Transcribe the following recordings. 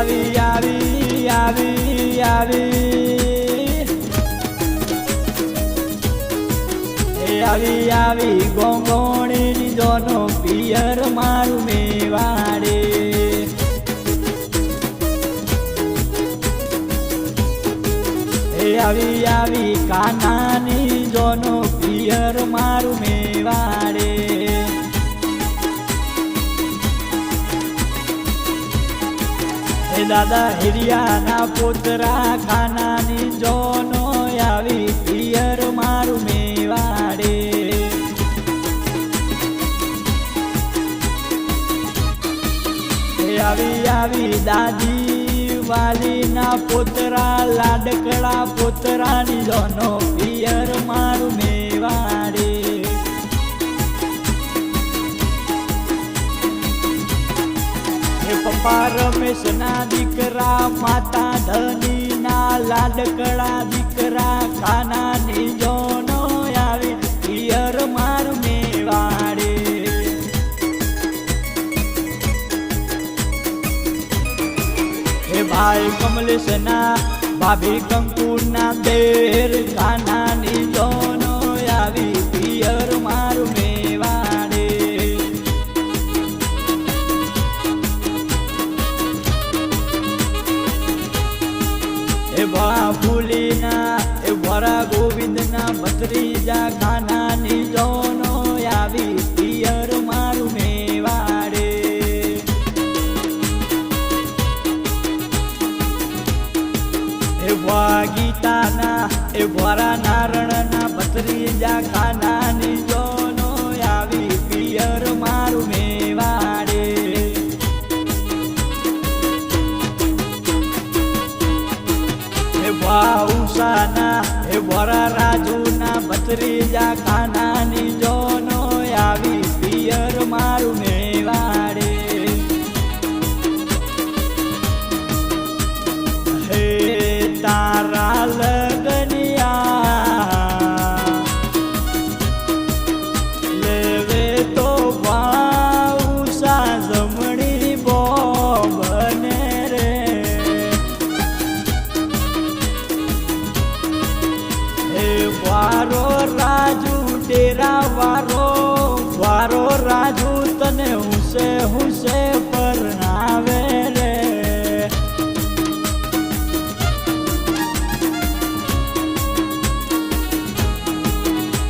આવી આવી આવી આવી આવી આવી ગોંગોણી જોનો પિયર મારું મેવાડે આવી આવી કાનાની જોનો પિયર મારું મેવાડે દાદા હિરિયાના પુત્રા ખાનાની જોનો આવી પિયર મારું મેવાડે આવી આવી દાદી વાલીના પુત્રા લાડકડા પુત્રાની જોનો પિયર મારું મેવાડે પપ્પા રમેશ ના દીકરા માતા ધની ના લાડકડા દીકરા ખાનાની જોનો આવી પિયર મારું મેવાડે હે ભાઈ કમલેશ ના ભાભી કંકુ ના દેર ખાનાની જોનો આવી પિયર મારું મેવાડે ફૂલીના એ વરા ગોવિંદના ભત્રીજા ખાનાની જોનો આવી પિયર મારું મેવાડે એ ગીતાના એ વરા નારણના ભત્રીજા ખાનાની જોનો આવી પિયર મારું મેવાડે ઉષાના એ વરા રાજુના ભત્રીજા ખાનાની જોનો આવી પિયર મારું મેવાડે હે તારા લગનિયા લેવે તો ઉષા જમણી બોબને રે વારો રાજુ ડેરા વારો રાજુ તને હુસે પરણાવે રે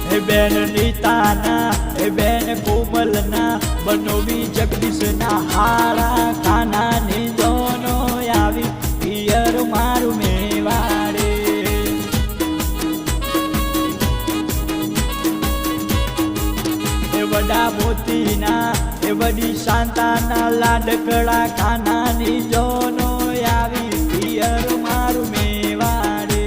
હે બેન નીતાના હે બેન કોમલના બનોવી જગદીશના હારા ખાનાની જોનો આવી પિયર મારું મેવાડે વડા મોતીના એ વડી શાંતાના લાડકડા ખાનાની જોનો આવી પિયર મારું મેવાડે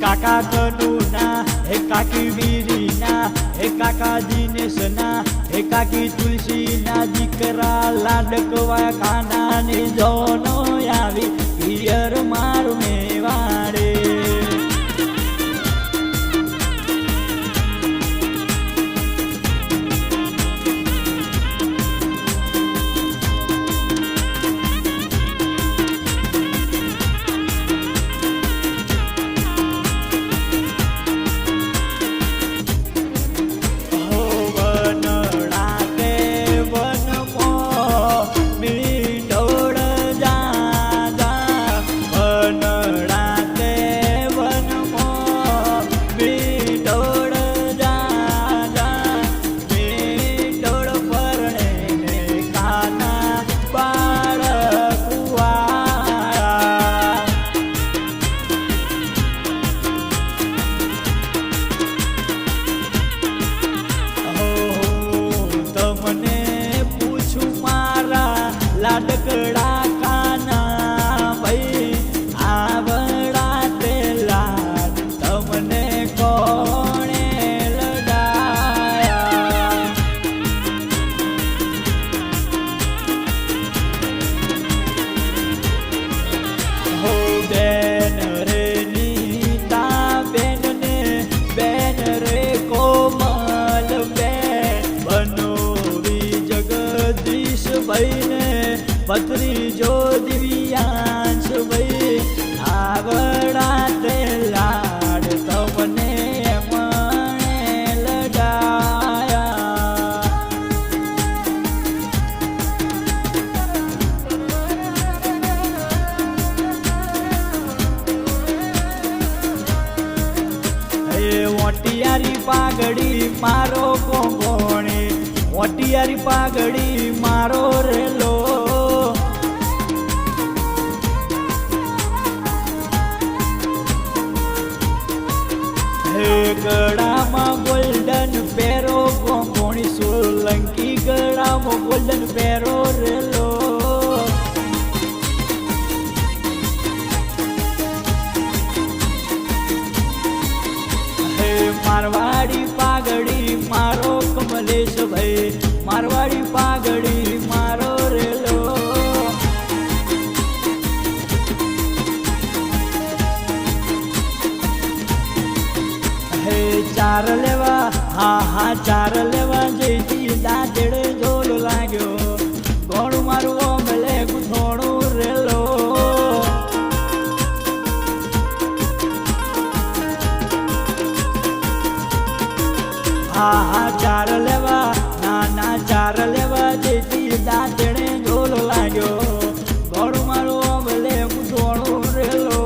કાકા કનુના હે કાકી વીરીના હે કાકા દિનેશના હે કાકી તુલસીના દીકરા લાડકવા ખાનાની જોનો આવી પિયર મારું મેવાડે કનડા ભત્રીજો દિવ્યાંશ ભાઈ આવડા તે લાડ તમને મને લડાયા એ ઓટિયારી પાઘડી મારો કોંગોણી ઓટિયારી પાઘડી મારો રેલો ગળામાં ગોલ્ડન પેરો કોંગોણી સોલંકી ગળામાં ગોલ્ડન પેરો રેલો મારવાડી પાઘડી મારો કમલેશ ભાઈ મારવાડી પાઘડી મારો રેલો હે ચાર લેવા હા ચાર લેવા જઈતી દાંતડે જોલ લાગ્યો ગોળું મારું ઓમલે ગુથોણું રેલો હા ચાર લેવા ના ચાર લેવા જઈતી દાંતડે જોલ લાગ્યો ગોળું મારું ઓમલે ગુથોણું રેલો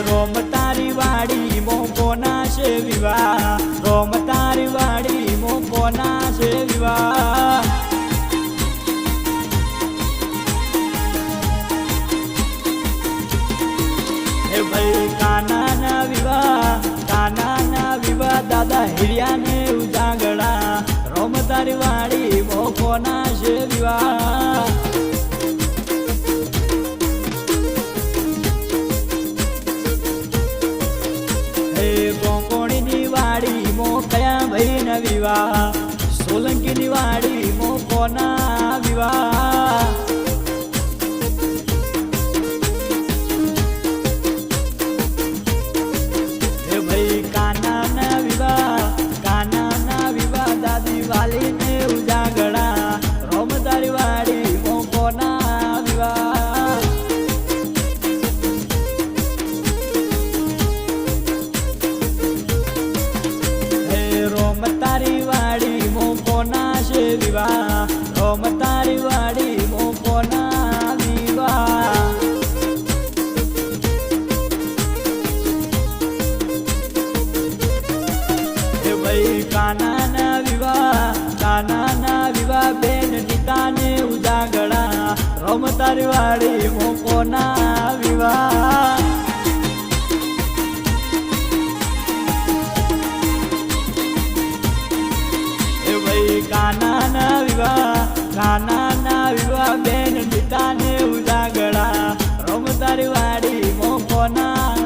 રોમ તારી વાડી મોકોના છે વિવાહ રોમ તારી વાડી મોકોના છે વિવાહ હે ભાઈ કાનાના વિવાહ દાદા હિરિયાને ઉજાગડા રોમ તારી વાડી મોકોના છે વિવાહ કયા ભાઈ ના વિવાહ સોલંકી ની વાડી મોકોના વિવાહ હે ભાઈ કાનાના વિવાહ દાદી વાલી ને ઉજાગડા રોમ તારી વાડી મોકોના વિવાહ રોમ તારી વાડી મોકોના છે વિવાહ રોમ તારી વાડી મોકોના વિવાહ હે ભાઈ કાનાના વિવાહ બેન નીતાને ઉજાગડા રોમ તારી વાડી મોકોના વિવાહ કાનાના વિવાહ બેન નીતાને ઉજાગડા રોમ તારી વાડી મોકોના